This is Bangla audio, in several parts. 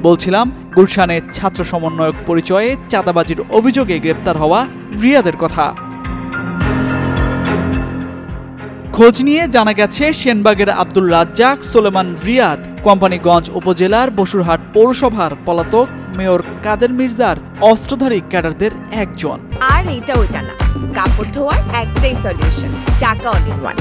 বলছিলাম গুলশানে ছাত্র সমন্বয়ক পরিচয়ে চাঁদাবাজির অভিযোগে গ্রেপ্তার হওয়া রিয়াদের কথা। খোঁজ নিয়ে জানা গেছে সেনবাগের আব্দুল রাজ্জাক সোলেমান রিয়াদ কোম্পানীগঞ্জ উপজেলার বসুরহাট পৌরসভার পলাতক মেয়র কাদের মির্জার অস্ত্রধারী ক্যাডারদের একজন। আর এটা ওইটা না, কাপড় ধোয়ার একটাই সলিউশন, চাকা অল ইন ওয়ান।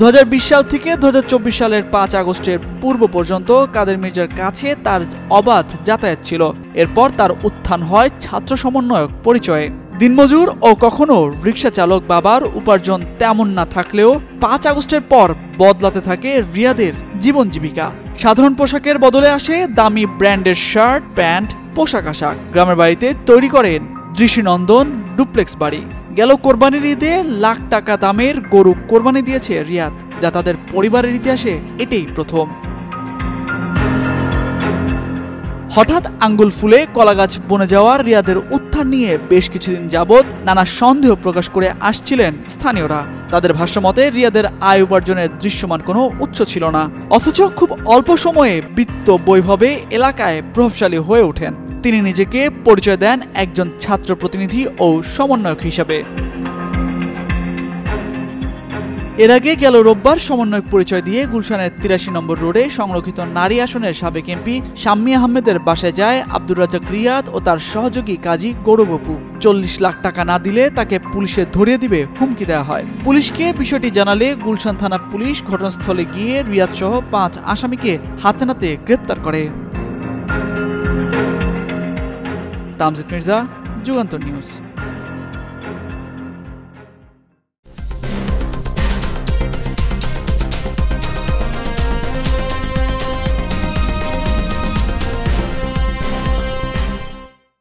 2020 সাল থেকে 2024 সালের 5 আগস্টের পূর্ব পর্যন্ত কাদের মির্জার কাছে তার অবাধ যাতায়াত ছিল। এরপর তার উত্থান হয় ছাত্র সমন্বয়ক পরিচয়ে। দিনমজুর ও কখনো রিকশা চালক বাবার উপার্জন তেমন না থাকলেও 5 আগস্টের পর বদলাতে থাকে রিয়াদের জীবন জীবিকা। সাধারণ পোশাকের বদলে আসে দামি ব্র্যান্ডের শার্ট, প্যান্ট, পোশাক আশাক। গ্রামের বাড়িতে তৈরি করেন দৃষ্টিনন্দন ডুপ্লেক্স বাড়ি। গেল কোরবানির ঈদে লাখ টাকা দামের গরু কোরবানি দিয়েছে রিয়াদ, যা তাদের পরিবারের ইতিহাসে এটাই প্রথম। হঠাৎ আঙ্গুল ফুলে কলাগাছ বনে যাওয়া রিয়াদের উত্থান নিয়ে বেশ কিছুদিন যাবৎ নানা সন্দেহ প্রকাশ করে আসছিলেন স্থানীয়রা। তাদের ভাষ্যমতে রিয়াদের আয় উপার্জনের দৃশ্যমান কোনো উৎস ছিল না, অথচ খুব অল্প সময়ে বিত্ত বৈভবে এলাকায় প্রভাবশালী হয়ে ওঠেন। তিনি নিজেকে পরিচয় দেন একজন ছাত্র প্রতিনিধি ও সমন্বয়ক হিসাবে। এর আগে গেল রোববার সমন্বয়ক পরিচয় দিয়ে গুলশানের 83 নম্বর রোডে সংরক্ষিত নারী আসনের সাবেক এমপি শাম্মী আহমেদের বাসায় যায় আব্দুর রাজ্জাক রিয়াদ ও তার সহযোগী কাজী গৌরব অপু। 40 লাখ টাকা না দিলে তাকে পুলিশে ধরিয়ে দিবে হুমকি দেওয়া হয়। পুলিশকে বিষয়টি জানালে গুলশান থানা পুলিশ ঘটনাস্থলে গিয়ে রিয়াদ সহ 5 আসামিকে হাতে নাতে গ্রেপ্তার করে। তামজিদ মির্জা, যুগান্তর নিউজ।